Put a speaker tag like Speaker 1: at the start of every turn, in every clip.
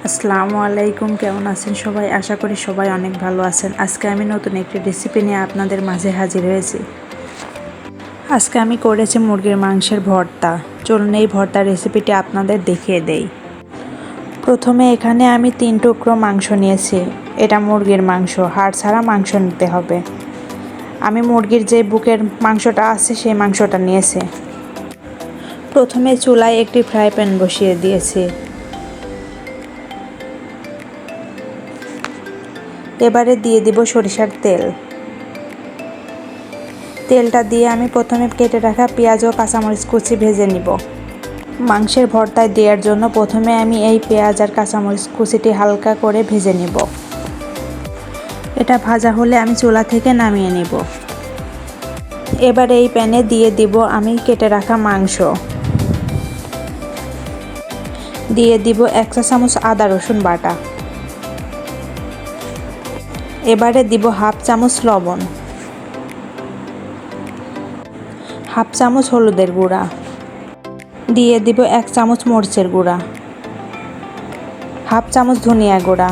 Speaker 1: আসসালামু আলাইকুম, কেমন আছেন সবাই? আশা করি সবাই অনেক ভালো আছেন। আজকে আমি নতুন একটি রেসিপি নিয়ে আপনাদের মাঝে হাজির হয়েছি। আজকে আমি করেছি মুরগির মাংসের ভর্তা। চলুন এই ভর্তার রেসিপিটি আপনাদের দেখিয়ে দেই। প্রথমে এখানে আমি 3 টুকরো মাংস নিয়েছি। এটা মুরগির মাংস, হাড় ছাড়া মাংস নিতে হবে। আমি মুরগির যে বুকের মাংসটা আছে সেই মাংসটা নিয়েছি। প্রথমে চুলায় একটি ফ্রাই প্যান বসিয়ে দিয়েছি। এবারে দিয়ে দিব সরিষার তেল। তেলটা দিয়ে আমি প্রথমে কেটে রাখা পেঁয়াজ ও কাঁচামরিচ কুচি ভেজে নিব। মাংসের ভর্তায় দেওয়ার জন্য প্রথমে আমি এই পেঁয়াজ আর কাঁচামরিচ কুচিটি হালকা করে ভেজে নিব। এটা ভাজা হলে আমি চুলা থেকে নামিয়ে নিব। এবার এই প্যানে দিয়ে দিব আমি কেটে রাখা মাংস। দিয়ে দিব 1 চা চামচ আদা রসুন বাটা। এবারে দিব হাফ চামচ লবণ, হাফ চামচ হলুদের গুঁড়া, দিয়ে দিব 1 চামচ মরিচের গুঁড়া, হাফ চামচ ধনিয়া গুঁড়া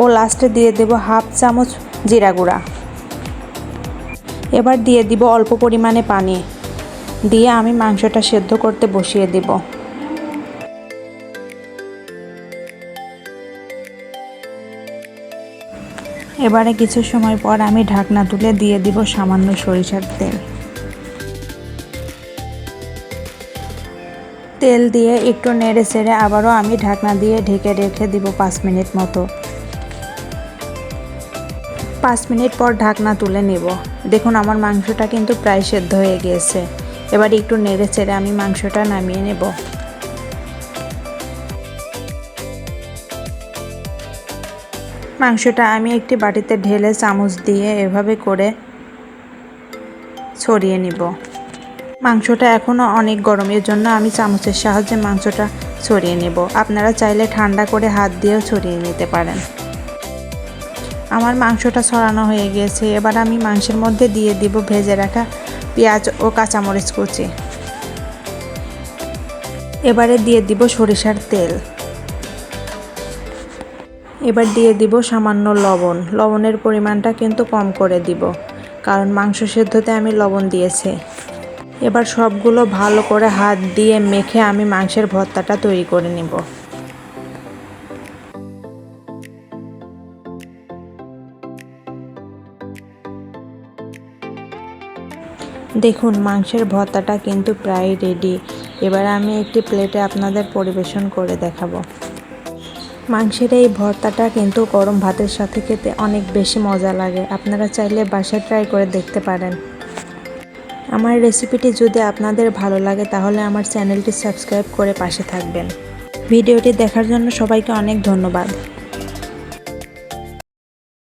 Speaker 1: ও লাস্টে দিয়ে দেব হাফ চামচ জিরা গুঁড়া। এবার দিয়ে দিব অল্প পরিমাণে পানি, দিয়ে আমি মাংসটা সেদ্ধ করতে বসিয়ে দিব। এবারে কিছু সময় পর আমি ঢাকনা তুলে দিয়ে দিব সামান্য সরিষার তেল। তেল দিয়ে একটু নেড়ে চেড়ে আবারও আমি ঢাকনা দিয়ে ঢেকে রেখে দিব 5 মিনিট মতো। 5 মিনিট পর ঢাকনা তুলে নেব। দেখুন আমার মাংসটা কিন্তু প্রায় সেদ্ধ হয়ে গিয়েছে। এবার একটু নেড়ে চেড়ে আমি মাংসটা নামিয়ে নেব। মাংসটা আমি একটি বাটিতে ঢেলে চামচ দিয়ে এভাবে করে ছড়িয়ে নিব। মাংসটা এখনও অনেক গরম, এর জন্য আমি চামচের সাহায্যে মাংসটা ছড়িয়ে নেব। আপনারা চাইলে ঠান্ডা করে হাত দিয়েও ছড়িয়ে নিতে পারেন। আমার মাংসটা ছড়ানো হয়ে গিয়েছে। এবার আমি মাংসের মধ্যে দিয়ে দিব ভেজে রাখা পেঁয়াজ ও কাঁচামরিচ কুচি। এবারে দিয়ে দিব সরিষার তেল। এবার দিয়ে দিব সামান্য লবণ। লবণের পরিমাণটা কিন্তু কম করে দিব, কারণ মাংস সেদ্ধতে আমি লবণ দিয়েছি। এবার সবগুলো ভালো করে হাত দিয়ে মেখে আমি মাংসের ভর্তাটা তৈরি করে নেব। দেখুন মাংসের ভর্তাটা কিন্তু প্রায় রেডি। এবার আমি একটি প্লেটে আপনাদের পরিবেশন করে দেখাবো। মাংসের এই ভর্তাটা কিন্তু গরম ভাতের সাথে খেতে অনেক বেশি মজা লাগে। আপনারা চাইলে বাসায় ট্রাই করে দেখতে পারেন। আমার রেসিপিটি যদি আপনাদের ভালো লাগে তাহলে আমার চ্যানেলটি সাবস্ক্রাইব করে পাশে থাকবেন। ভিডিওটি দেখার জন্য সবাইকে অনেক ধন্যবাদ।